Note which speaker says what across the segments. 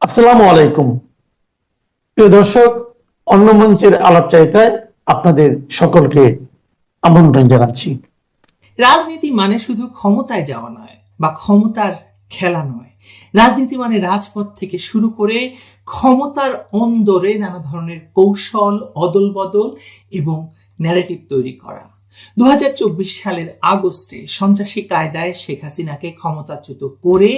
Speaker 1: আসসালামু আলাইকুম। প্রিয় দর্শক, অন্য মঞ্চের আলাপচারিতায় আপনাদের সকলকে আমন্ত্রণ জানাচ্ছি।
Speaker 2: রাজনীতি মানে শুধু ক্ষমতায় যাওয়া নয় বা ক্ষমতার খেলা নয়। রাজনীতি মানে রাজপথ থেকে শুরু করে ক্ষমতার অন্দরে নানা ধরনের কৌশল, অদল বদল এবং ন্যারেটিভ তৈরি করা। 2024 সালের আগস্টে সন্ত্রাসী কায়দায় শেখ হাসিনাকে ক্ষমতাচ্যুত করে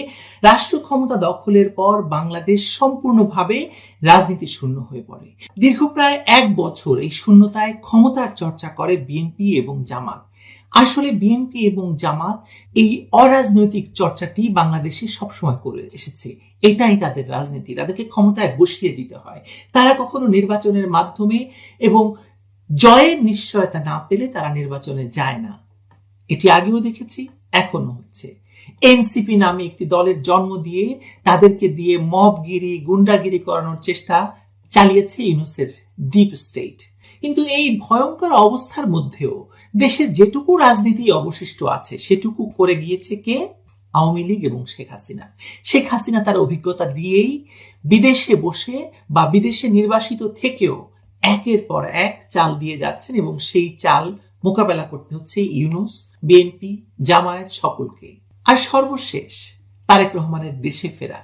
Speaker 2: রাষ্ট্র ক্ষমতা দখলের পর বাংলাদেশ সম্পূর্ণভাবে রাজনীতি শূন্য হয়ে পড়ে। দীর্ঘ প্রায় 1 বছর এই শূন্যতায় ক্ষমতার চর্চা করে বিএনপি এবং জামাত। আসলে বিএনপি এবং জামাত এই অরাজনৈতিক চর্চাটি বাংলাদেশে সবসময় করে এসেছে। এটাই তাদের রাজনীতি, তাদেরকে ক্ষমতায় বসিয়ে দিতে হয়। তারা কখনো নির্বাচনের মাধ্যমে এবং জয়ের নিশ্চয়তা না পেলে তারা নির্বাচনে যায় না। এটি আগেও দেখেছি, এখনো হচ্ছে। এনসিপি নামে একটি দলের জন্ম দিয়ে তাদেরকে দিয়ে মবগিরি, গুন্ডাগিরি করানোর চেষ্টা চালিয়েছে ইউনূসের ডিপ স্টেট। কিন্তু এই ভয়ঙ্কর অবস্থার মধ্যেও দেশে যেটুকু রাজনীতি অবশিষ্ট আছে সেটুকু করে গিয়েছে কে? আওয়ামী লীগ এবং শেখ হাসিনা। শেখ হাসিনা তার অভিজ্ঞতা দিয়েই বিদেশে বসে বা বিদেশে নির্বাসিত থেকেও একের পর এক চাল দিয়ে যাচ্ছেন এবং সেই চাল মোকাবেলা করতে হচ্ছে ইউনূস, বিএনপি, জামায়াত সকলকে। আর সর্বশেষ তারেক রহমানের দেশে ফেরা,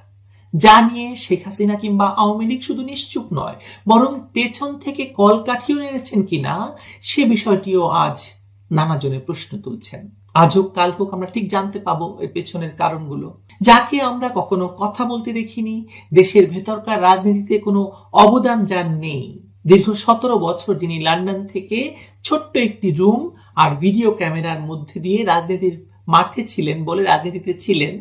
Speaker 2: যা নিয়ে শেখ হাসিনা কিংবা আওয়ামী লীগ শুধু নিশ্চুপ নয়, বরং পেছন থেকে কলকাঠিও নেড়েছেন কিনা সে বিষয়টিও আজ নানা জনে প্রশ্ন তুলছেন। আজ হোক কাল হোক আমরা ঠিক জানতে পাবো এর পেছনের কারণগুলো। যাকে আমরা কখনো কথা বলতে দেখিনি, দেশের ভেতরকার রাজনীতিতে কোনো অবদান যার নেই, দীর্ঘ 17 বছর যিনি লন্ডন থেকে ছোট্ট একটি রুম আর ভিডিও ক্যামেরার মধ্যে দিয়ে রাজনীতির মাঠে ছিলেন বলে রাজনীতিতে ছিলেন,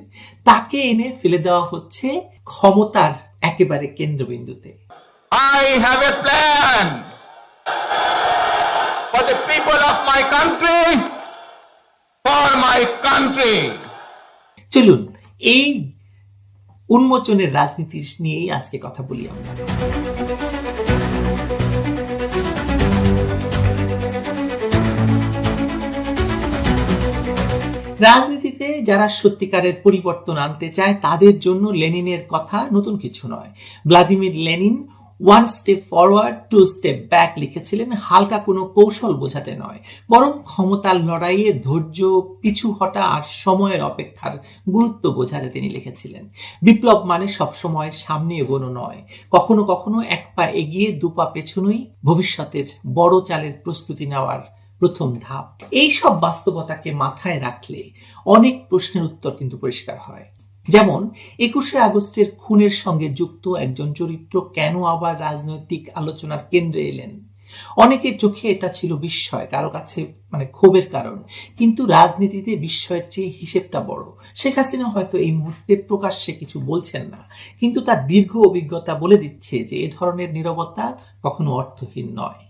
Speaker 2: তাকে এনে ফেলে দেওয়া হচ্ছে ক্ষমতার একেবারে কেন্দ্রবিন্দুতে।
Speaker 3: I have a plan for the people of my country, for my country.
Speaker 2: চলুন এই উন্মোচনের রাজনীতি নিয়েই আজকে কথা বলি আমরা। রাজনীতিতে যারা সত্যিকারের পরিবর্তন আনতে চায় তাদের জন্য লেনিনের কথা নতুন কিছু নয়। Vladimir Lenin one step forward to step back লিখেছিলেন হালকা কোনো কৌশল বোঝাতে নয়, বরং ক্ষমতার লড়াইয়ে ধৈর্য, পিছু হটা আর সময়ের অপেক্ষার গুরুত্ব বোঝাতে তিনি লিখেছিলেন। বিপ্লব মানে সবসময় সামনে এগোনো নয়, কখনো কখনো এক পা এগিয়ে দুপা পেছনেই ভবিষ্যতের বড় চালের প্রস্তুতি নেওয়ার প্রথম ধাপ। এই সব বাস্তবতাকে মাথায় রাখলে অনেক প্রশ্নের উত্তর কিন্তু পরিষ্কার হয়। যেমন 21শে আগস্টের খুনের সঙ্গে যুক্ত একজন চরিত্র কেন আবার রাজনৈতিক আলোচনার কেন্দ্রে এলেন? অনেকের চোখে এটা ছিল বিস্ময়, কারো কাছে ক্ষোভের কারণ। কিন্তু রাজনীতিতে বিস্ময়ের চেয়ে হিসেবটা বড়। শেখ হাসিনা হয়তো এই মুহূর্তে প্রকাশ্যে কিছু বলছেন না, কিন্তু তার দীর্ঘ অভিজ্ঞতা বলে দিচ্ছে যে এ ধরনের নীরবতা কখনো অর্থহীন নয়।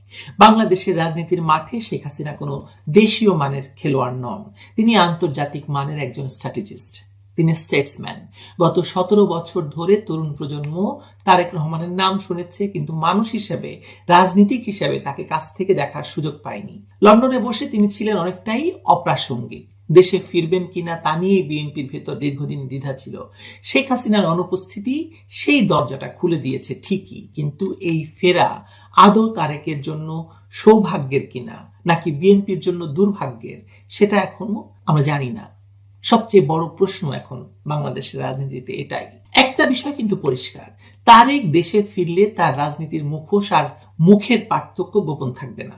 Speaker 2: বাংলাদেশের রাজনীতির মাঠে শেখ হাসিনা কোনো দেশীয় মানের খেলোয়াড় নন, তিনি আন্তর্জাতিক মানের একজন স্ট্র্যাটেজিস্ট, তিনি স্টেটসম্যান। গত 17 বছর ধরে তরুণ প্রজন্ম তারেক রহমানের নাম শুনেছে, কিন্তু মানুষ হিসেবে, রাজনীতিক হিসেবে তাকে কাছ থেকে দেখার সুযোগ পায়নি। লন্ডনে বসে তিনি ছিলেন অনেকটাই অপ্রাসঙ্গিক। দেশে ফিরবেন কিনা তা নিয়ে বিএনপির ভেতর দীর্ঘদিন দ্বিধা ছিল। শেখ হাসিনার অনুপস্থিতি সেই দরজাটা খুলে দিয়েছে ঠিকই, কিন্তু এই ফেরা আদৌ তারেকের জন্য সৌভাগ্যের কিনা নাকি বিএনপির জন্য দুর্ভাগ্যের, সেটা এখনো আমরা জানি না। সবচেয়ে বড় প্রশ্ন এখন বাংলাদেশের রাজনীতিতে এটাই। একটা বিষয় কিন্তু পরিষ্কার, তারেক দেশে ফিরলে তার রাজনীতির মুখোশ আর মুখের পার্থক্য গোপন থাকবে না।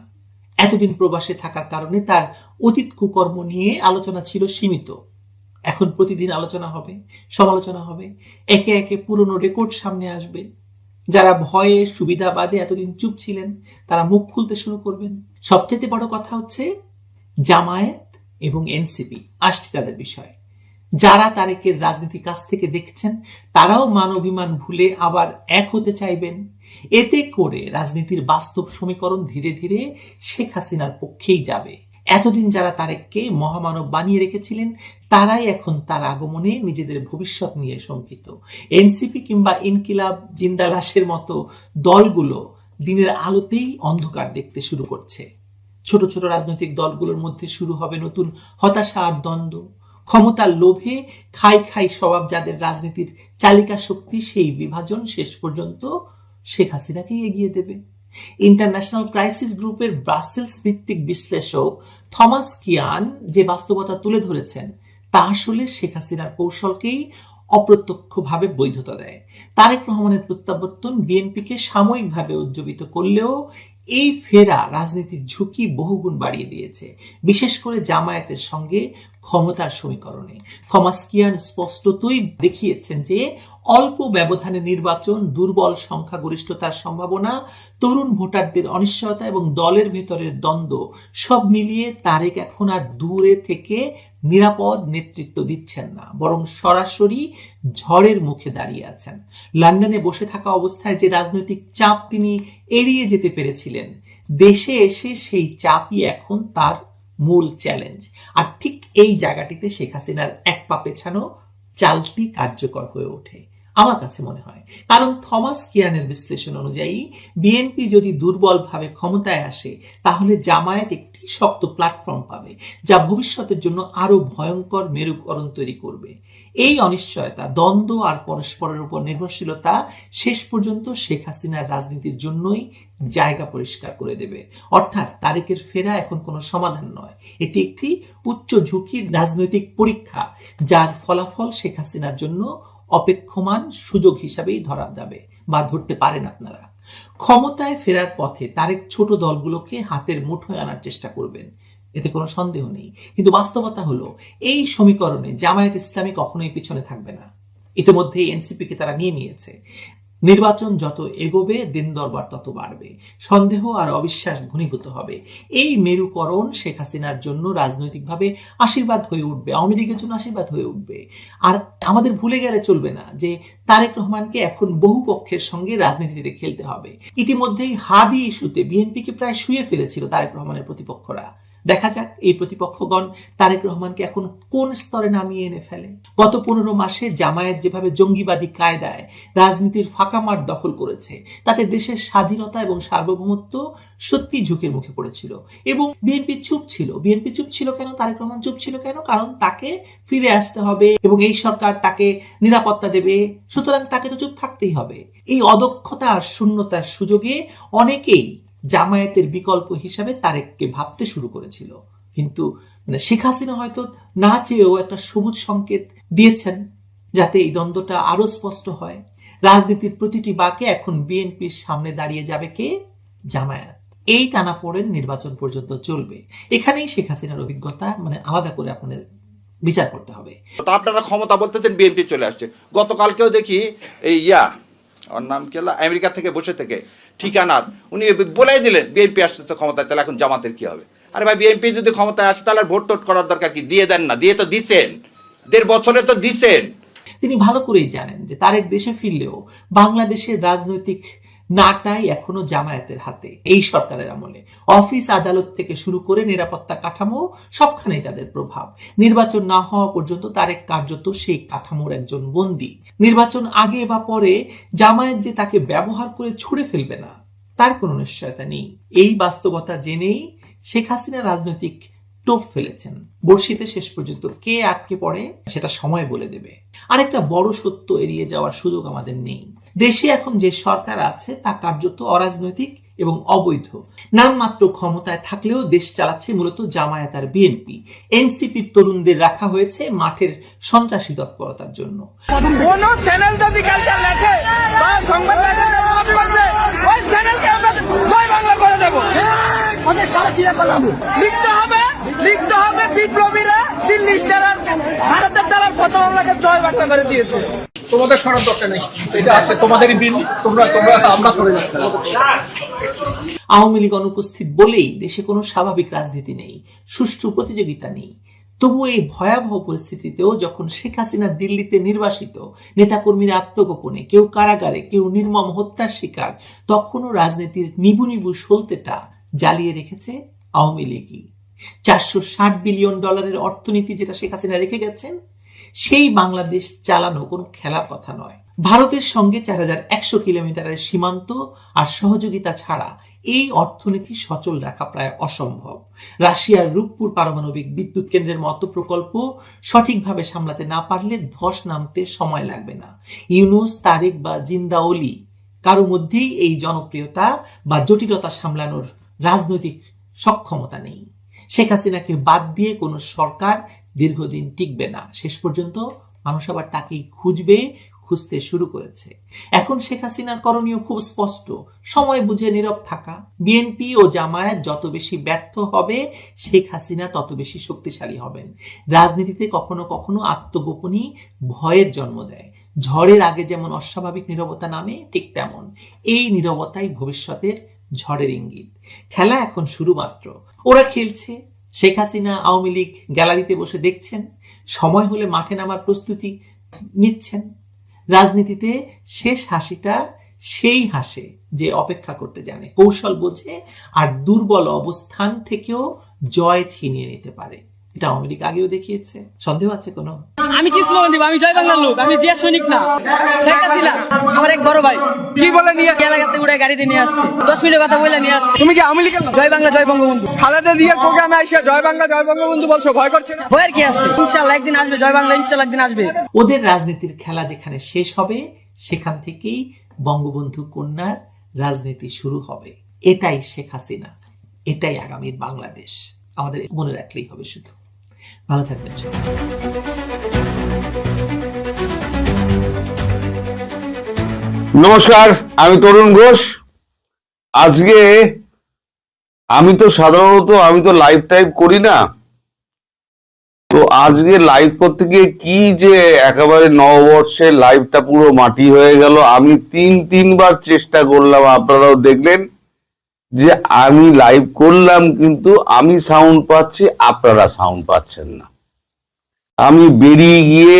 Speaker 2: এতদিন প্রবাসে থাকার কারণে তার অতীত কুকর্ম নিয়ে আলোচনা ছিল সীমিত। এখন প্রতিদিন আলোচনা হবে, সমালোচনা হবে, একে একে পুরনো রেকর্ড সামনে আসবে। যারা ভয়ে সুবিধাবাদে এতদিন চুপ ছিলেন তারা মুখ খুলতে শুরু করবেন। সবচেয়ে বড় কথা হচ্ছে জামায়াত এবং এনসিপি আসছে তাদের বিষয়। যারা তারেকের রাজনীতি কাছ থেকে দেখছেন তারাও মান অভিমান ভুলে আবার এক হতে চাইবেন। এতে করে রাজনীতির বাস্তব সমীকরণ ধীরে ধীরে শেখ হাসিনার পক্ষেই যাবে। এতদিন যারা তারেককে মহামানব বানিয়ে রেখেছিলেন তারাই এখন তার আগমনে নিজেদের ভবিষ্যৎ নিয়ে শঙ্কিত। এনসিপি কিংবা ইনকিলাব জিন্দালাসের মতো দলগুলো দিনের আলোতেই অন্ধকার দেখতে শুরু করছে। ছোট ছোট রাজনৈতিক দলগুলোর মধ্যে শুরু হবে নতুন হতাশা আর দ্বন্দ্ব। ক্ষমতার লোভে খাই খাই স্বভাব যাদের রাজনীতির চালিকা শক্তি, সেই বিভাজন শেষ পর্যন্ত শেখ হাসিনাকেই এগিয়ে দেবে। ইন্টারন্যাশনাল ক্রাইসিস গ্রুপের ব্রাসেলস ভিত্তিক বিশ্লেষক থমাস কিয়ান যে বাস্তবতা তুলে ধরেছেন তা আসলে শেখ হাসিনার কৌশলকেই অপ্রত্যক্ষভাবে বৈধতা দেয়। তারেক রহমানের প্রত্যাবর্তন বিএনপিকে সাময়িকভাবে উজ্জীবিত করলেও এই ফেরা রাজনীতির ঝুঁকি বহুগুণ বাড়িয়ে দিয়েছে, বিশেষ করে জামায়াতের সঙ্গে ক্ষমতার সমীকরণে। থমাস কিয়ান স্পষ্টতই দেখিয়েছেন যে অল্প ব্যবধানে নির্বাচন, দুর্বল সংখ্যাগরিষ্ঠতার সম্ভাবনা, তরুণ ভোটারদের অনিশ্চয়তা এবং দলের ভেতরের দ্বন্দ্ব সব মিলিয়ে তারেক এখন আর দূরে থেকে নিরাপদ নেতৃত্ব দিচ্ছেন না, বরং সরাসরি ঝড়ের মুখে দাঁড়িয়ে আছেন। লন্ডনে বসে থাকা অবস্থায় যে রাজনৈতিক চাপ তিনি এড়িয়ে যেতে পেরেছিলেন, দেশে এসে সেই চাপই এখন তার মূল চ্যালেঞ্জ। আর ঠিক এই জায়গাটিতে শেখ হাসিনার এক পা পেছানো চালটি কার্যকর হয়ে ওঠে আমার কাছে মনে হয়। কারণ থমাস কিয়ানের বিশ্লেষণ অনুযায়ী বিএনপি যদি দুর্বলভাবে ক্ষমতায় আসে, তাহলে জামায়াত একটি শক্ত প্ল্যাটফর্ম পাবে, যা ভবিষ্যতের জন্য আরো ভয়ঙ্কর মেরুকরণ তৈরি করবে। এই অনিশ্চয়তা, দ্বন্দ্ব আর পরস্পরের উপর নির্ভরশীলতা শেষ পর্যন্ত শেখ হাসিনার রাজনীতির জন্যই জায়গা পরিষ্কার করে দেবে। অর্থাৎ তারেকের ফেরা এখন কোনো সমাধান নয়, এটি একটি উচ্চ ঝুঁকির রাজনৈতিক পরীক্ষা, যার ফলাফল শেখ হাসিনার জন্য অপেক্ষমান সুযোগ হিসাবেই ধরা যাবে বা ধরতে পারেন আপনারা। ক্ষমতায় ফেরার পথে তারেক ছোট দলগুলোকে হাতের মুঠোয় আনার চেষ্টা করবেন, এতে কোনো সন্দেহ নেই। কিন্তু বাস্তবতা হলো এই সমীকরণে জামায়াত ইসলামী কখনোই পিছনে থাকবে না। ইতিমধ্যে এনসিপিকে তারা নিয়ে নিয়েছে। নির্বাচন যত এগোবে দিন দরবার তত বাড়বে, সন্দেহ আর অবিশ্বাস ঘনীভূত হবে। এই মেরুকরণ শেখ হাসিনার জন্য রাজনৈতিকভাবে আশীর্বাদ হয়ে উঠবে, আওয়ামী লীগের জন্য আশীর্বাদ হয়ে উঠবে। আর আমাদের ভুলে গেলে চলবে না যে তারেক রহমানকে এখন বহু পক্ষের সঙ্গে রাজনীতিতে খেলতে হবে। ইতিমধ্যেই হাদি ইস্যুতে বিএনপিকে প্রায় শুয়ে ফেলেছিল তারেক রহমানের প্রতিপক্ষরা। দেখা যাক এই প্রতিপক্ষগণ তারেক রহমানকে এখন কোন স্তরে নামিয়ে এনে ফেলে। গত 15 মাসে জামায়াত যেভাবে জঙ্গিবাদী কায়দায় রাজনীতির ফাঁকা মাঠ দখল করেছে, তাতে দেশের স্বাধীনতা এবং সার্বভৌমত্ব সত্যি ঝুঁকির মুখে পড়েছিল। এবং বিএনপি চুপ ছিল। বিএনপি চুপ ছিল কেন? তারেক রহমান চুপ ছিল কেন? কারণ তাকে ফিরে আসতে হবে এবং এই সরকার তাকে নিরাপত্তা দেবে, সুতরাং তাকে তো চুপ থাকতেই হবে। এই অদক্ষতা আর শূন্যতার সুযোগে অনেকেই জামায়াতের বিকল্প হিসাবে তারেককে ভাবতে শুরু করেছিল। কিন্তু শেখ হাসিনা হয়তো না চেয়েও একটা সবুজ সংকেত দিয়েছেন, যাতে এই দ্বন্দ্বটা আরো স্পষ্ট হয়। রাজনীতির প্রতিটি বাঁকে এখন বিএনপির সামনে দাঁড়িয়ে যাবে কে? জামায়াত। এই টানাপোড়েন নির্বাচন পর্যন্ত চলবে। এখানেই শেখ হাসিনার অভিজ্ঞতা আলাদা করে আপনাদের বিচার করতে হবে।
Speaker 4: আপনারা ক্ষমতা বলতেছেন বিএনপি চলে আসছে। গতকালকেও দেখি এই ওর নাম কি হলো, আমেরিকা থেকে বসে থেকে ঠিকানার উনি বলেই দিলেন বিএনপি আসতেছে ক্ষমতায়, তাহলে এখন জামাতের কি হবে? আরে ভাই, বিএনপি যদি ক্ষমতায় আসে তাহলে ভোট টোট করার দরকার কি? দিয়ে দেন না, দিয়ে তো দিছেন, 1.5 বছরে তো দিছেন।
Speaker 2: তিনি ভালো করেই জানেন যে তারেক দেশে ফিরলেও বাংলাদেশের রাজনৈতিক নাটাই এখনো জামায়াতের হাতে। এই সরকারের আমলে অফিস আদালত থেকে শুরু করে নিরাপত্তা কাঠামো সবখানেই তাদের প্রভাব। নির্বাচন না হওয়া পর্যন্ত তারেক কার্যত সেই কাঠামোর একজন বন্দী। নির্বাচন আগে বা পরে জামায়াত যে তাকে ব্যবহার করে ছুড়ে ফেলবে না, তার কোনো নিশ্চয়তা নেই। এই বাস্তবতা জেনেই শেখ হাসিনা রাজনৈতিক টোপ ফেলেছেন। বর্ষিতে শেষ পর্যন্ত কে আটকে পড়ে সেটা সময় বলে দেবে। আরেকটা বড় সত্য এড়িয়ে যাওয়ার সুযোগ আমাদের নেই। দেশে এখন যে সরকার আছে তা কার্যত অরাজনৈতিক এবং অবৈধ। নামমাত্র ক্ষমতায় থাকলেও দেশ চালাচ্ছে মূলত জামায়াত আর বিএনপি। এনসিপির তরুণদের রাখা হয়েছে মাঠের সন্ত্রাসী তৎপরতার জন্য।
Speaker 5: কোন চ্যানেল যদি কালকে লেখে বা সংবাদ ওই চ্যানেলকে আমরা জয় বাংলা করে দেব। লিখতে হবে বিপ্লবীরা দিল্লির দ্বারা, ভারতের দ্বারা কত বাংলাকে জয় বাংলা করে দিয়েছে।
Speaker 6: তোমাদের সরার দরকার নেই, এটা আছে তোমাদেরই বিল, তোমরা আমরা করে যাচ্ছি।
Speaker 2: আওয়ামী লীগ অনুপস্থিত বলেই দেশে কোনো স্বাভাবিক রাজনীতি নেই, সুষ্ঠু প্রতিযোগিতা নেই। তবু এই ভয়াবহ পরিস্থিতিতেও যখন শেখ হাসিনা দিল্লিতে নির্বাসিত, নেতাকর্মীরা আত্মগোপনে, কেউ কারাগারে, কেউ নির্মম হত্যার শিকার, তখনও রাজনীতির নিবু নিবু সলতেটা জ্বালিয়ে রেখেছে আওয়ামী লীগই। $460 বিলিয়ন অর্থনীতি যেটা শেখ হাসিনা রেখে গেছেন, সেই বাংলাদেশ চালানো কোনো খেলার কথা নয়। ভারতের সঙ্গে 4100 কিলোমিটারের সীমান্ত আর সহযোগিতা ছাড়া এই অর্থনীতি সচল রাখা প্রায় অসম্ভব। রাশিয়ার রূপপুর পারমাণবিক বিদ্যুৎ কেন্দ্রের মতো প্রকল্প সঠিকভাবে সামলাতে না পারলে ধস নামতে সময় লাগবে না। ইউনুস, তারেক বা জিন্দাওলি কারো মধ্যেই এই জনপ্রিয়তা বা জটিলতা সামলানোর রাজনৈতিক সক্ষমতা নেই। শেখ হাসিনাকে বাদ দিয়ে কোনো সরকার দীর্ঘদিন টিকবে না। শেষ পর্যন্ত মানুষ আবার তাকেই খুঁজতে শুরু করেছে। এখন শেখ হাসিনার করণীয় খুব স্পষ্ট, সময় বুঝে নীরব থাকা। বিএনপি ও জামায়াত যত বেশি ব্যর্থ হবে, শেখ হাসিনা তত বেশি শক্তিশালী হবেন। রাজনীতিতে কখনো কখনো আত্মগোপনই ভয়ের জন্ম দেয়। ঝড়ের আগে যেমন অস্বাভাবিক নীরবতা নামে, ঠিক তেমন এই নীরবতাই ভবিষ্যতের ঝড়ের ইঙ্গিত। খেলা এখন শুরু মাত্র। ওরা খেলছে, শেখ হাসিনা আওয়ামী লীগ গ্যালারিতে বসে দেখছেন, সময় হলে মাঠে নামার প্রস্তুতি নিচ্ছেন। রাজনীতিতে শেষ হাসিটা সেই হাসে যে অপেক্ষা করতে জানে, কৌশল বোঝে আর দুর্বল অবস্থান থেকেও জয় ছিনিয়ে নিতে পারে। এটা আওয়ামী লীগ আগেও দেখিয়েছে। সন্দেহ আছে কোনো?
Speaker 7: আমি কি স্লোগান দিব? আমি জয় বাংলার লোক, আমি জিয়া সৈনিক না। শেখ হাসিনা আমার এক বড় ভাই।
Speaker 5: কি বলে নিয়ে
Speaker 7: এলাকাতে উড়ে গাড়িতে নিয়ে আসছে, 10 মিনিটের কথা বলে নিয়ে আসছে।
Speaker 5: তুমি কি আওয়ামী লীগের লোক?
Speaker 7: জয় বাংলা জয় বঙ্গবন্ধু।
Speaker 5: খালেদা জিয়ার প্রোগ্রামে আইসা জয় বাংলা জয় বঙ্গবন্ধু বলছো, ভয় করছে না?
Speaker 7: ভয়ের কি আছে? ইনশাআল্লাহ একদিন আসবে জয় বাংলা, ইনশাআল্লাহ একদিন আসবে।
Speaker 2: ওদের রাজনীতির খেলা যেখানে শেষ হবে, সেখান থেকেই বঙ্গবন্ধু কন্যার রাজনীতি শুরু হবে। এটাই শেখ হাসিনা, এটাই আগামীর বাংলাদেশ। আমাদের মনে রাখলেই হবে শুধু। ভালো থাকবেন সবাই।
Speaker 8: নমস্কার, আমি তরুণ ঘোষ। আজকে আমি তো সাধারণত লাইভ টাইপ করি না, তো আজকে লাইভ করতে গিয়ে কি যে একেবারে নববর্ষের লাইভটা পুরো মাটি হয়ে গেল। আমি তিনবার চেষ্টা করলাম, আপনারাও দেখলেন যে আমি লাইভ করলাম, কিন্তু আমি সাউন্ড পাচ্ছি, আপনারা সাউন্ড পাচ্ছেন না। আমি বেরিয়ে গিয়ে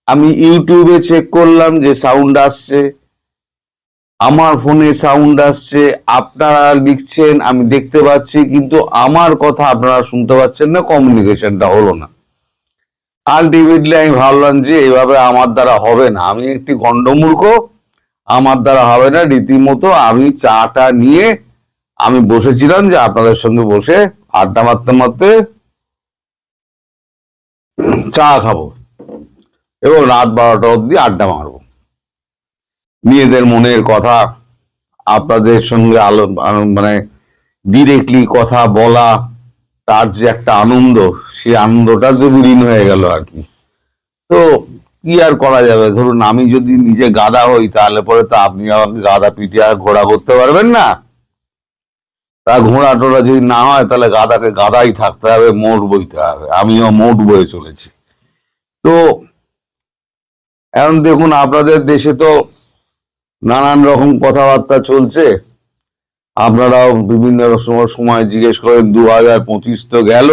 Speaker 8: আমি ইউটিউবে চেক করলাম যে সাউন্ড আসছে, আমার ফোনে সাউন্ড আসছে, আপনারা লিখছেন আমি দেখতে পাচ্ছি, কিন্তু আমার কথা আপনারা শুনতে পাচ্ছেন না, কমিউনিকেশনটা হলো না। আলটিমেটলি আমি ভাবলাম যে এইভাবে আমার দ্বারা হবে না, আমি একটি গন্ডমূর্খ, আমার দ্বারা হবে না। রীতিমতো আমি চাটা নিয়ে আমি বসেছিলাম যে আপনাদের সঙ্গে বসে আড্ডা মারতে মারতে চা খাবো এবং রাত 12টা অব্দি আড্ডা মারবো। নিজেদের মনের কথা আপনাদের সঙ্গে মানে ডিরেক্টলি কথা বলা, তার যে একটা আনন্দ, সেই আনন্দটা যে বিলীন হয়ে গেল আর কি। তো কি আর করা যাবে, ধরুন আমি যদি নিজে গাধা হই, তাহলে পরে তো আপনি আমাকে গাধা পিঠে আর ঘোড়া করতে পারবেন না। তা ঘোড়া টোড়া যদি না হয়, তাহলে গাধাকে গাধাই থাকতে হবে, মোট বইতে হবে। আমিও মোট বয়ে চলেছি। তো এখন দেখুন, আপনাদের দেশে তো নানান রকম কথাবার্তা চলছে। আপনারাও বিভিন্ন সময় জিজ্ঞেস করেন 2025 তো গেল,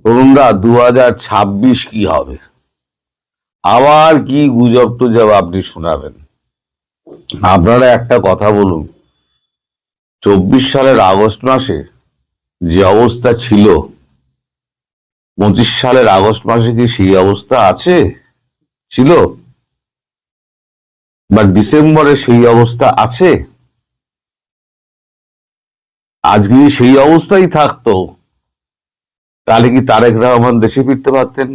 Speaker 8: তরুণরা 2026 কি হবে, আবার কি গুজব টুজব আপনি শোনাবেন। আপনারা একটা কথা বলুন, 24 সালের আগস্ট মাসে যে অবস্থা ছিল, 25 সালের আগস্ট মাসে কি সেই অবস্থা আছে? ছিল? বা ডিসেম্বরে সেই অবস্থা আছে? আজকে সেই অবস্থাই থাকতো, তাহলে কি তারেক রহমান দেশে ফিরতে পারতেন?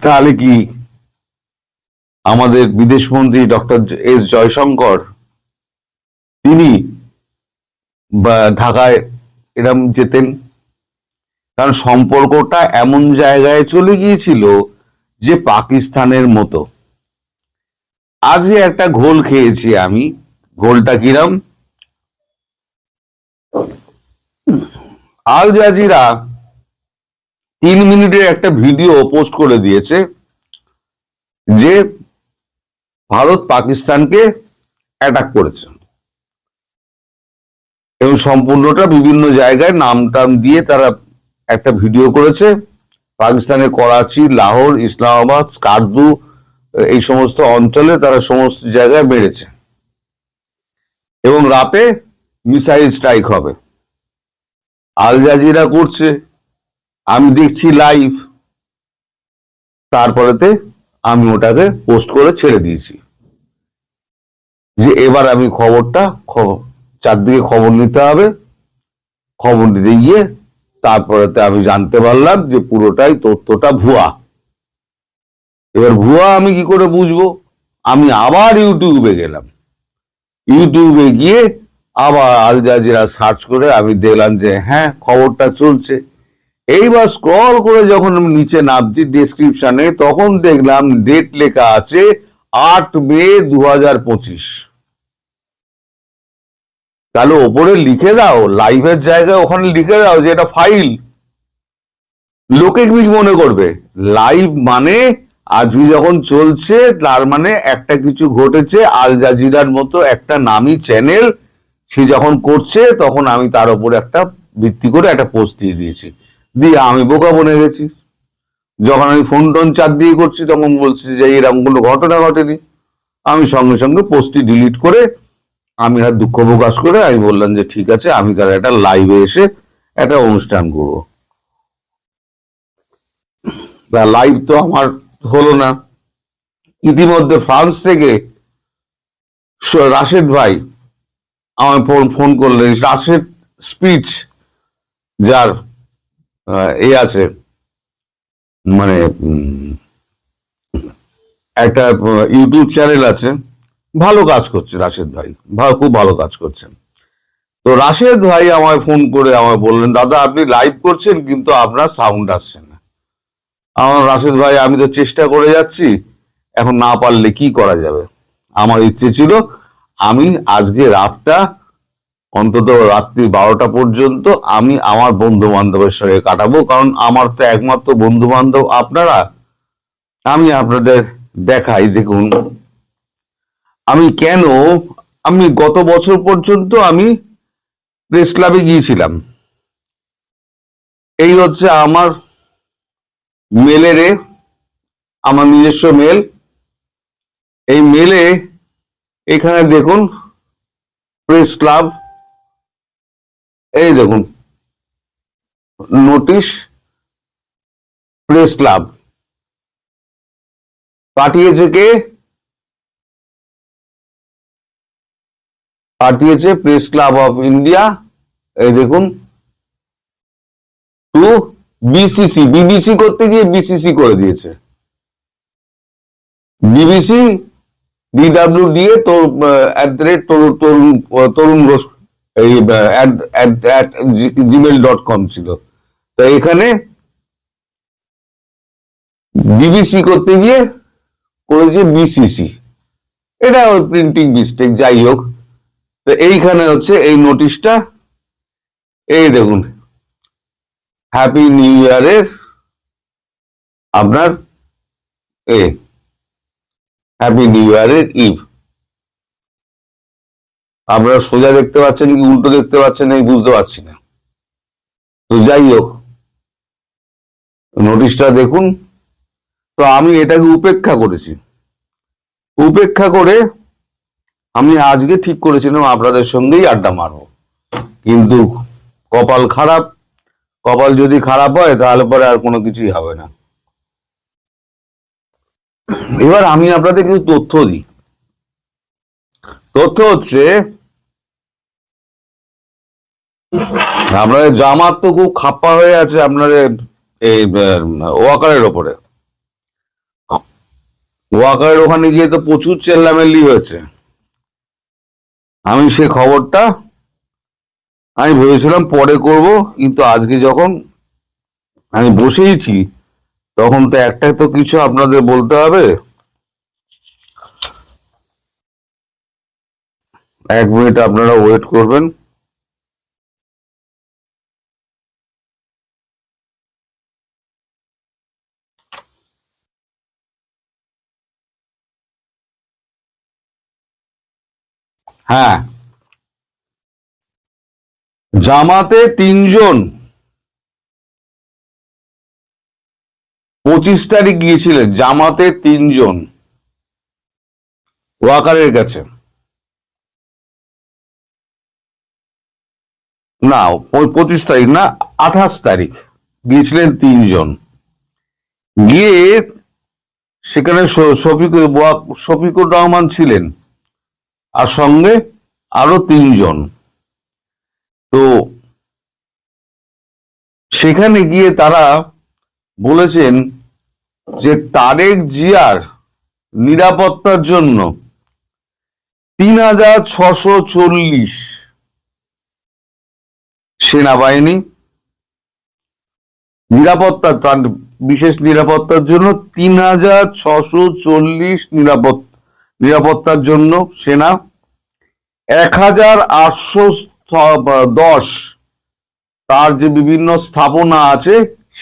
Speaker 8: তাহলে কি আমাদের বিদেশমন্ত্রী ডক্টর এস জয়শঙ্কর তিনি ঢাকায় এরম যেতেন? কারণ সম্পর্কটা এমন জায়গায় চলে গিয়েছিল যে পাকিস্তানের মতো। আজকে একটা ঘোল খেয়েছি আমি। ঘোলটা কিরম? আল জাজিরা 3 মিনিটের একটা ভিডিও পোস্ট করে দিয়েছে যে ভারত পাকিস্তানকে অ্যাটাক করেছে, এবং সম্পূর্ণটা বিভিন্ন জায়গায় নাম টাম দিয়ে তারা একটা ভিডিও করেছে। পাকিস্তানের করাচি, লাহোর, ইসলামাবাদ, স্কারদু, এই সমস্ত অঞ্চলে তারা সমস্ত জায়গায় মেরেছে, এবং রাতে মিসাইল স্ট্রাইক হবে। আল জাজিরা করছে, আমি দেখছি লাইভ। তারপরেতে আমি ওটাকে পোস্ট করে ছেড়ে দিয়েছি যে এবার আমি খবরটা চারদিকে খবর নিতে হবে। খবর নিতে গিয়ে তারপরেতে আমি জানতে পারলাম যে পুরোটাই তথ্যটা ভুয়া। এবার ভুয়া আমি কি করে বুঝবো? আমি আবার ইউটিউবে গেলাম, ইউটিউবে গিয়ে আবার আল জাজিরা সার্চ করে আমি দেখলাম যে হ্যাঁ খবরটা চলছে। এইবার স্ক্রল করে যখন আমি নিচে নামছি ডেসক্রিপশনে, তখন দেখলাম ডেট লেখা আছে 8 মে 2025। তাহলে ওপরে লিখে দাও, লাইভের জায়গায় ওখানে লিখে দাও যে এটা ফাইল। লোকে কি মনে করবে? লাইভ মানে আজকে যখন চলছে তার মানে একটা কিছু ঘটেছে। আল জাজিরার মতো একটা নামী চ্যানেল সে যখন করছে, তখন আমি তার উপরে একটা ভিত্তি করে একটা পোস্ট দিয়ে দিয়েছি, দিয়ে আমি বোকা বনে গেছি। যখন আমি ফোন টোন চারদিকে করছি তখন বলছি যে এরকম কোনো ঘটনা ঘটেনি। আমি সঙ্গে সঙ্গে পোস্টটি ডিলিট করে আমি আর দুঃখ প্রকাশ করে আমি বললাম যে ঠিক আছে, আমি তার একটা লাইভে এসে একটা অনুষ্ঠান করবো। লাইভ তো আমার হলো না। ইতিমধ্যে ফ্রান্স থেকে রাশেদ ভাই আমার ফোন করলেন। রাশেদ স্পিচ, যার আছে মানে একটা ইউটিউব চ্যানেল আছে, ভালো কাজ করছে রাশেদ ভাই, খুব ভালো কাজ করছেন। তো রাশেদ ভাই আমায় ফোন করে আমায় বললেন, দাদা আপনি লাইভ করছেন কিন্তু আপনার সাউন্ড আসছে না। আমার রাশেদ ভাই আমি তো চেষ্টা করে যাচ্ছি, এখন না পারলে কি করা যাবে। আমার ইচ্ছে ছিল আমি আজকে রাতটা অন্তত রাত্রি 12টা পর্যন্ত আমি আমার বন্ধু বান্ধবের সঙ্গে কাটাবো, কারণ আমার তো একমাত্র বন্ধু বান্ধব আপনারা। আমি আপনাদের দেখাই, দেখুন আমি গত বছর পর্যন্ত আমি প্রেস ক্লাবে গিয়েছিলাম। এই হচ্ছে আমার মেলের, আমার নিজস্ব মেল। এই মেলে এখানে দেখুন প্রেস ক্লাব, এই দেখুন নোটিশ প্রেস ক্লাব। পাঠিয়েছে কে? পাঠিয়েছে প্রেস ক্লাব অফ ইন্ডিয়া। এই দেখুন টু বিসিসি, বিবিসি করতে গিয়ে বিসিসি করে দিয়েছে। বিবিসি DWDA তরুণ ঘোষ এই gmail.com ছিল। তো এখানে বিবিসি করতে গিয়ে করেছে বিসিসি। এটা ওই প্রিন্টিং মিস্টেক, যাই হোক। তো এইখানে হচ্ছে এই নোটিশটা, এই দেখুন হ্যাপি নিউ ইয়ারের আপনার হ্যাপি নিউ ইয়ারের ইভ। আপনারা সোজা দেখতে পাচ্ছেন কি উল্টো দেখতে পাচ্ছেন আমি বুঝতে পারছি না। তো যাই হোক নোটিশটা দেখুন। তো আমি এটাকে উপেক্ষা করেছি, উপেক্ষা করে আমি আজকে ঠিক করেছিলাম আপনাদের সঙ্গেই আড্ডা মারবো, কিন্তু কপাল খারাপ। কপাল যদি খারাপ হয় তাহলে পরে আর কোনো কিছুই হবে না। এবার আমি আপনাদের কিছু তথ্য দিই। তথ্য হচ্ছে আপনাদের জামাত তো খুব খাপ্পা হয়ে আছে আপনাদের এই ওয়াকারের ওপরে। ওয়াকারের ওখানে গিয়ে তো প্রচুর চেল্লামেল্লি হয়েছে। আমি সে খবরটা আমি ভেবেছিলাম পরে করব, কিন্তু আজকে যখন আমি বসেইছি তখন তো একটা তো কিছু আপনাদের বলতে হবে। 1 মিনিট আপনারা ওয়েট করবেন। হ্যাঁ, জামাতে 3 জন 25 তারিখ গিয়েছিলেন। জামাতে 3 জন ওয়াকারের কাছে, না 25 তারিখ না 28 তারিখ গিয়েছিলেন 3 জন। গিয়ে সেখানে শফিকুর রহমান ছিলেন, আর সঙ্গে আরো 3 জন। তো সেখানে গিয়ে তারা বলেছেন যে তারেক জিয়ার নিরাপত্তার জন্য 3640 সেনাবাহিনী নিরাপত্তা, তার বিশেষ নিরাপত্তার জন্য 3640 নিরাপত্তার জন্য সেনা, 1810 তার যে বিভিন্ন স্থাপনা আছে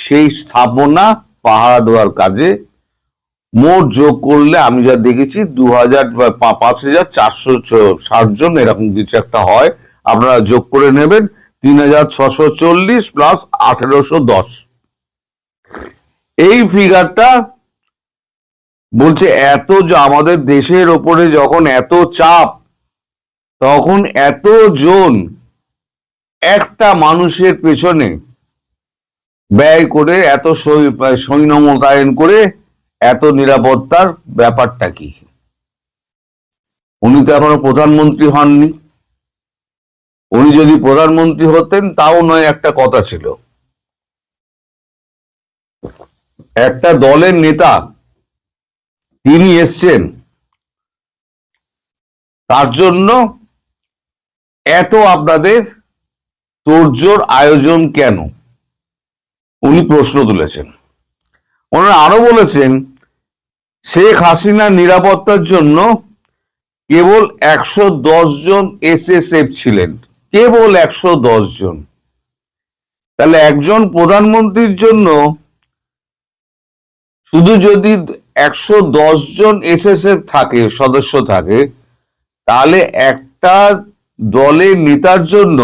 Speaker 8: সেই স্থাপনা পাহারা দেওয়ার কাজে, মোট যোগ করলে আমি যা দেখেছি 5460 জন এরকম কিছু একটা হয়, আপনারা যোগ করে নেবেন। 3640 প্লাস 1810, এই ফিগারটা বলছে এত যে আমাদের দেশের ওপরে যখন এত চাপ, তখন এতজন একটা মানুষের পেছনে ব্যয় করে, এত সৈন্য মোতায়েন করে এত নিরাপত্তার ব্যাপারটা কি? উনি তো এখনো প্রধানমন্ত্রী হননি। উনি যদি প্রধানমন্ত্রী হতেন তাও নয়, একটা কথা ছিল, একটা দলের নেতা তিনি এসছেন, তার জন্য এত আপনাদের তোড়জোড় আয়োজন কেন? উনি প্রশ্ন তুলেছেন। ওনারা আরো বলেছেন শেখ হাসিনার নিরাপত্তার জন্য কেবল 110 জন SSF ছিলেন, কেবল 110 জন। তাহলে একজন প্রধানমন্ত্রীর জন্য শুধু যদি 110 জন SSF থাকে, সদস্য থাকে, তাহলে একটা দলের নেতার জন্য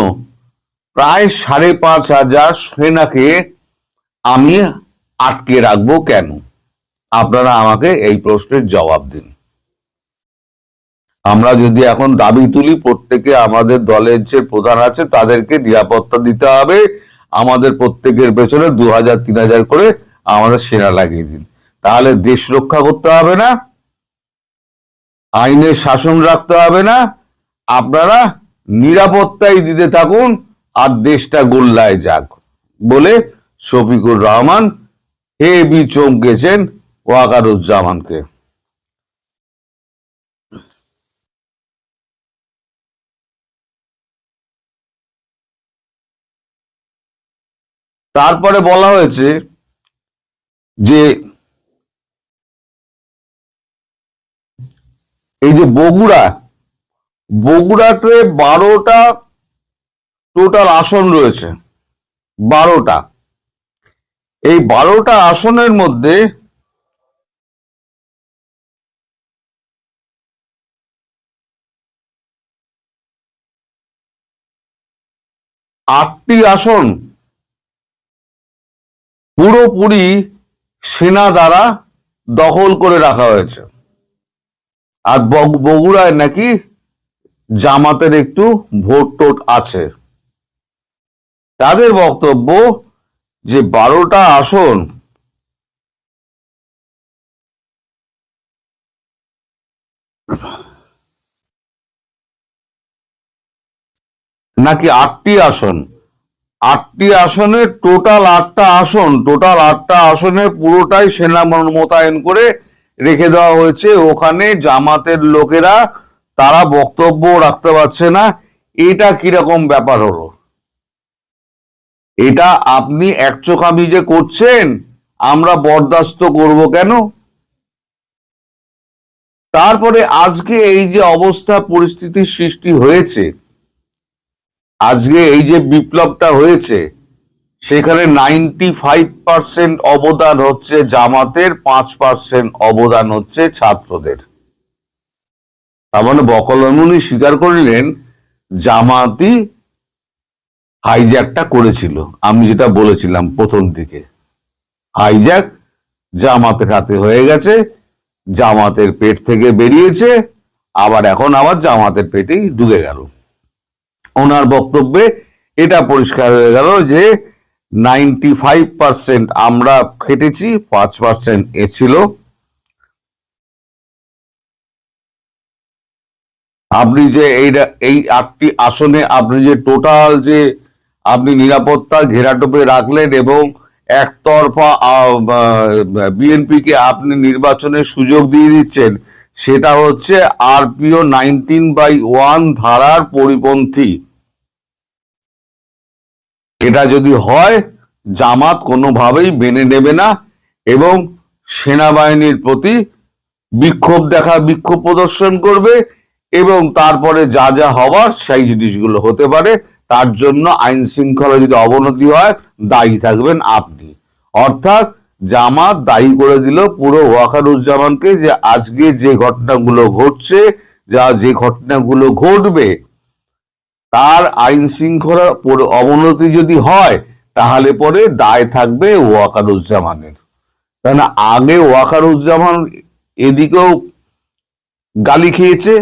Speaker 8: প্রায় 5500 সেনাকে আমি আটকে রাখবো কেন? আপনারা আমাকে এই প্রশ্নের জবাব দিন। আমরা যদি এখন দাবি তুলি প্রত্যেকে আমাদের দলের যে প্রধান আছে তাদেরকে নিরাপত্তা দিতে হবে, আমাদের প্রত্যেকের পেছনে 2000-3000 করে আমাদের সেনা লাগিয়ে দিন, তাহলে দেশ রক্ষা করতে হবে না, আইনের শাসন রাখতে হবে না, আপনারা নিরাপত্তাই দিতে থাকুন আর দেশটা গোল্লায় যাক বলে শফিকুর রহমান হেবি চমকেছেন ওয়াকারুজ্জামানকে। তারপরে বলা হয়েছে যে এই যে বগুড়াতে 12টা টোটাল আসন রয়েছে, 12টা। এই 12টা আসনের মধ্যে আটটি আসন পুরোপুরি সেনা দ্বারা দখল করে রাখা হয়েছে। আর বগুড়ায় নাকি জামাতের একটু ভোট টোট আছে। তাদের বক্তব্য যে 12টা আসন নাকি 8টি আসন, 8টি আসনের টোটাল 8টা আসন, টোটাল 8টা আসনে পুরোটাই সেনা মোতায়েন করে রেখে দেওয়া হয়েছে। ওখানে জামাতের লোকেরা তারা বক্তব্য রাখতে পারছে না। এটা কিরকম ব্যাপার হলো? এটা আপনি একচোখামি যে করছেন, আমরা বরদাস্ত করব কেন? তারপরে আজকে এই যে অবস্থা পরিস্থিতির সৃষ্টি হয়েছে, আজকে এই যে বিপ্লবটা হয়েছে, সেখানে 95% অবদান হচ্ছে জামাতের, 5% অবদান হচ্ছে ছাত্রদের। তার মানে বকলমুনি স্বীকার করলেন জামাতই হাইজ্যাকটা করেছিল। আমি যেটা বলেছিলাম প্রথম দিকে, হাইজ্যাক জামাতের হাতে হয়ে গেছে, জামাতের পেট থেকে বেরিয়েছে, আবার এখন আবার জামাতের পেটেই ঢুকে গেল। ওনার বক্তব্যে এটা পরিষ্কার হয়ে গেল যে 95% আমরা খেটেছি, 5% এ ছিল, আপনি যে এই 8টি আসনে আপনি যে টোটাল যে আপনি নিরাপত্তা ঘেরাটোপে রাখলেন এবং একতরফা বিএনপিকে আপনি নির্বাচনের সুযোগ দিয়ে দিচ্ছেন, সেটা হচ্ছে আরপিও 19/1 ধারার পরিপন্থী। এটা যদি হয় জামাত কোনোভাবেই মেনে নেবে না এবং সেনাবাহিনীর প্রতি বিক্ষোভ প্রদর্শন করবে এবং তারপরে যা যা হবার সেই জিনিসগুলো হতে পারে। তার জন্য আইন শৃঙ্খলা যদি অবনতি হয় দায়ী থাকবেন আপনি। অর্থাৎ জামাত দায়ী করে দিল পুরো ওয়াকারুজ্জামানকে যে আজকে যে ঘটনাগুলো ঘটছে, যে ঘটনাগুলো ঘটবে, তার আইন শৃঙ্খলা অবনতি যদি হয় তাহলে পরে দায় থাকবে ওয়াকারুজ্জামানের। কেন আগে ওয়াকারুজ্জামান এদিকেও গালি খেয়েছে,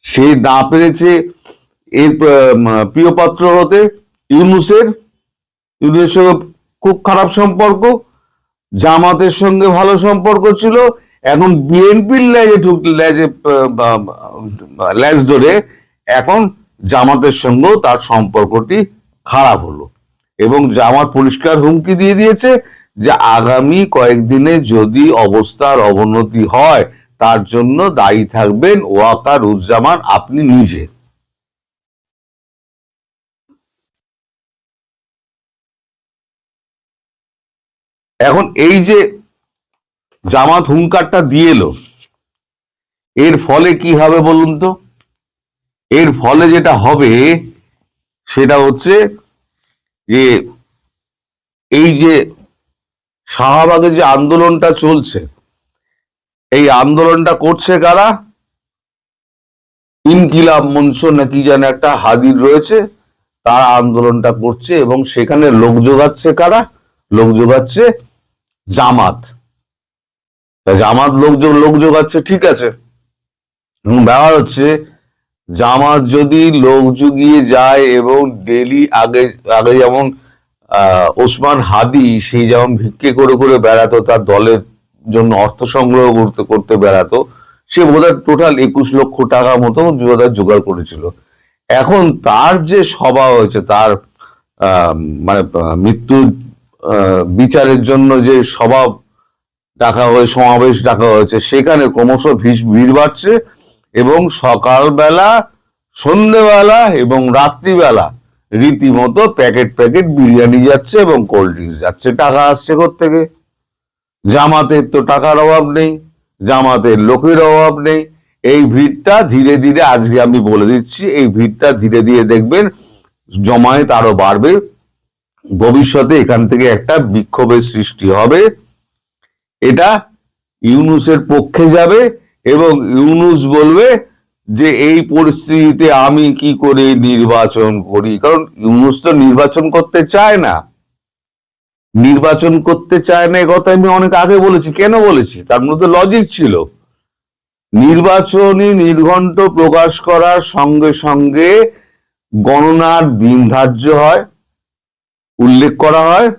Speaker 8: সে না পেরেছে এর প্রিয় পাত্র হতে। ইউনূসের সঙ্গে খুব খারাপ সম্পর্ক, জামাতের সঙ্গে ভালো সম্পর্ক ছিল, এখন বিএনপির লেজ ধরে এখন জামাতের সঙ্গেও তার সম্পর্কটি খারাপ হলো এবং জামাত পরিষ্কার হুমকি দিয়ে দিয়েছে যে আগামী কয়েকদিনে যদি অবস্থার অবনতি হয় তার জন্য দায়ী থাকবেন ওয়াকারুজ্জামান আপনি নিজে। এখন এই যে জামাত হুঙ্কারটা দিয়ে এলো, এর ফলে কি হবে বলুন তো? এর ফলে যেটা হবে সেটা হচ্ছে যে এই যে শাহবাগে যে আন্দোলনটা চলছে, এই আন্দোলনটা করছে কারা? ইনকিলাব মঞ্চ নাকি যেন একটা হাদির রয়েছে, তারা আন্দোলনটা করছে এবং সেখানে লোক জোগাচ্ছে কারা? লোক জোগাচ্ছে জামাত। জামাত লোক জোগাচ্ছে, ঠিক আছে। ব্যাপার হচ্ছে জামাত যদি লোক জুগিয়ে যায় এবং ডেলি আগে যেমন ওসমান হাদি সেই যেমন ভিক্ষে করে করে বেড়াতো, তার দলের জন্য অর্থ সংগ্রহ করতে বেড়াতো, সে বোধহয় টোটাল 21 লক্ষ টাকা মতো বোধহয় জোগাড় করেছিল। এখন তার যে সভা হয়েছে, তার মানে মৃত্যু বিচারের জন্য যে সভা ডাকা হয়েছে, সমাবেশ ডাকা হয়েছে, সেখানে ক্রমশ ভিড় বাড়ছে এবং সকালবেলা, সন্ধ্যেবেলা এবং রাত্রিবেলা রীতিমতো প্যাকেট বিরিয়ানি যাচ্ছে এবং কোল্ড ড্রিঙ্কস যাচ্ছে। টাকা আসছে কোত্থেকে? জামাতের তো টাকার অভাব নেই, জামাতের লোকের অভাব নেই। এই ভিড়টা ধীরে ধীরে, আজকে আমি বলে দিচ্ছি, এই ভিড়টা ধীরে ধীরে দেখবেন জমায়েত আরো বাড়বে। ভবিষ্যতে এখান থেকে একটা বিক্ষোভের সৃষ্টি হবে। এটা ইউনূসের পক্ষে যাবে এবং ইউনূস বলবে যে এই পরিস্থিতিতে আমি কি করে নির্বাচন করি। কারণ ইউনূস তো নির্বাচন করতে চায় না, এ কথা আমি অনেক আগে বলেছি। কেন বলেছি? তার মধ্যে লজিক ছিল। নির্বাচনী নির্ঘণ্ট প্রকাশ করার সঙ্গে সঙ্গে গণনার দিন ধার্য হয়, উল্লেখ করা হয়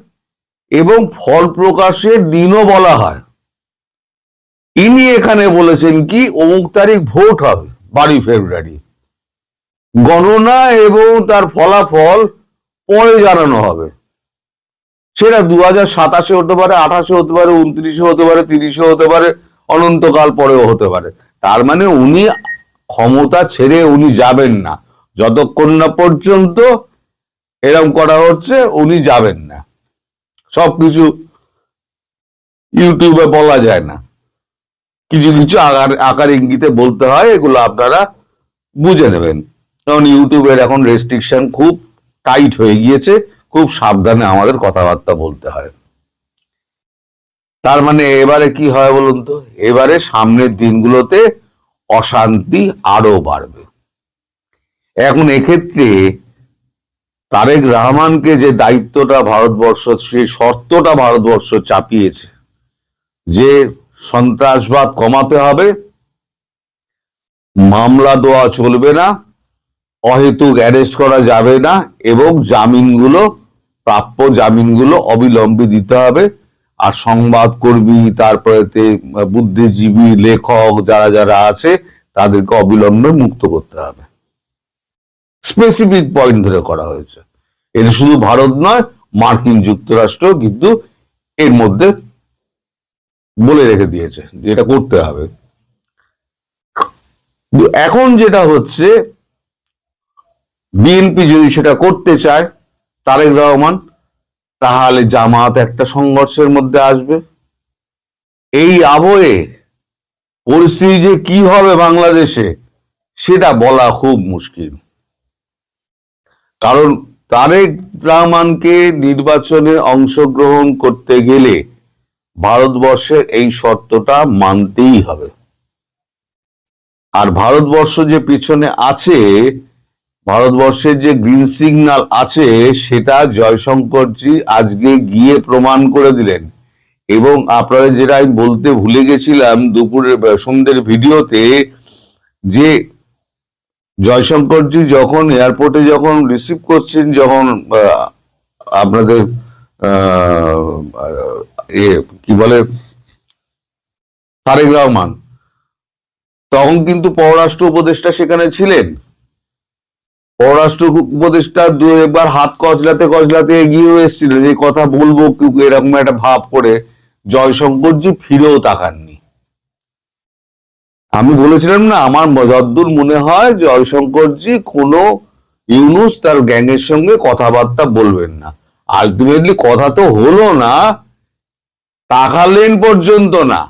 Speaker 8: এবং ফল প্রকাশের দিনও বলা হয়। ইনি এখানে বলেছেন কি অমুক তারিখ ভোট হবে 12 ফেব্রুয়ারি, গণনা এবং তার ফলাফল পরে জানানো হবে। সেটা 2027 হতে পারে, 28 হতে পারে, 29 হতে পারে, 30 হতে পারে, অনন্তকাল পরেও হতে পারে। তার মানে উনি ক্ষমতা ছেড়ে উনি যাবেন না, যতক্ষণ না পর্যন্ত এরকম করা হচ্ছে উনি যাবেন না। সবকিছু ইউটিউবে বলা যায় না, কিছু কিছু আকার ইঙ্গিতে বলতে হয়, এগুলো আপনারা বুঝে নেবেন। কারণ ইউটিউবের এখন রেস্ট্রিকশন খুব টাইট হয়ে গিয়েছে, খুব সাবধানে আমাদের কথাবার্তা বলতে হয়। তার মানে এবারে কি হয় বলুন তো? এবারে সামনের দিনগুলোতে অশান্তি আরো বাড়বে। এখন এক্ষেত্রে তারেক রহমানকে যে দায়িত্বটা ভারতবর্ষ, সেই শর্তটা ভারতবর্ষ চাপিয়েছে যে সন্ত্রাসবাদ কমাতে হবে, মামলা দেওয়া চলবে না, অহেতুক অ্যারেস্ট করা যাবে না এবং প্রাপ্য জামিনগুলো অবিলম্বে দিতে হবে। আর সংবাদকর্মী, তারপরে বুদ্ধিজীবী, লেখক যারা আছে তাদেরকে অবিলম্বে মুক্ত করতে হবে। স্পেসিফিক পয়েন্ট ধরে করা হয়েছে। এটা শুধু ভারত নয়, মার্কিন যুক্তরাষ্ট্র কিন্তু এর মধ্যে বলে রেখে দিয়েছে যে এটা করতে হবে। এখন যেটা হচ্ছে, বিএনপি যদি সেটা করতে চায়, তারেক রহমান, তাহলে জামাত একটা সংঘর্ষের মধ্যে আসবে। এই আবহে পরিস্থিতি যে কি হবে বাংলাদেশে সেটা বলা খুব মুশকিল। কারণ তারেক রহমানকে নির্বাচনে অংশগ্রহণ করতে গেলে ভারতবর্ষের এই শর্তটা মানতেই হবে। আর ভারতবর্ষ যে পিছনে আছে, ভারতবর্ষের যে গ্রিন সিগন্যাল আছে, সেটা জয়শঙ্করজি আজকে গিয়ে প্রমাণ করে দিলেন। এবং আপনারা যেটা আমি বলতে ভুলে গেছিলাম দুপুরের সন্ধ্যের ভিডিওতে, যে জয়শঙ্করজি যখন এয়ারপোর্টে যখন রিসিভ করছেন, যখন আপনাদের কি বলে তারেক রহমান, তখন কিন্তু পররাষ্ট্র উপদেষ্টা সেখানে ছিলেন। পররাষ্ট্র উপদেষ্টা দু একবার হাত কচলাতে কচলাতে এগিয়েও এসেছিল যে কথা বলবো, এরকম একটা ভাব করে। জয়শঙ্করজি ফিরেও তাকাননি। আমি বলেছিলাম না, আমার যদ্দূর মনে হয় জয়শঙ্করজি কোনো ইউনুস তার গ্যাংয়ের সঙ্গে কথাবার্তা বলবেন না। আলটিমেটলি কথা তো হলো না, তাকালেন পর্যন্ত না।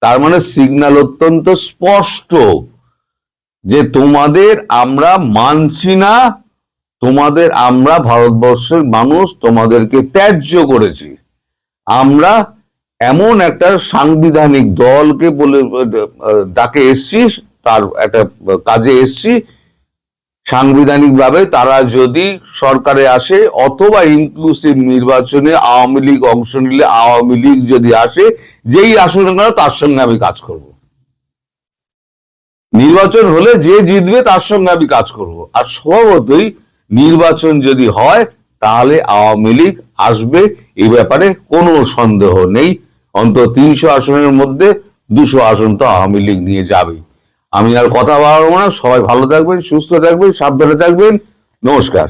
Speaker 8: তার মানে সিগন্যাল অত্যন্ত স্পষ্ট যে তোমাদের আমরা মানছি না, তোমাদের আমরা ভারতবর্ষের মানুষ তোমাদেরকে ত্যায্য করেছি। আমরা এমন একটা সাংবিধানিক দলকে বলে ডাকে এসছি, তার একটা কাজে এসছি, সাংবিধানিকভাবে তারা যদি সরকারে আসে অথবা ইনক্লুসিভ নির্বাচনে আওয়ামী লীগ অংশ নিলে, আওয়ামী লীগ যদি আসে, যেই আসুন না তার সঙ্গে আমি কাজ করব। নির্বাচন হলে যে জিতবে তার সঙ্গে আমি কাজ করব। আর স্বভাবতই নির্বাচন যদি হয় তাহলে আওয়ামী লীগ আসবে, এই ব্যাপারে কোনো সন্দেহ নেই। অন্তত 300 আসনের মধ্যে 200 আসন তো আওয়ামী লীগ নিয়ে যাবে। আমি আর কথা বাড়াবো না। সবাই ভালো থাকবেন, সুস্থ থাকবেন, সাবধানে থাকবেন। নমস্কার।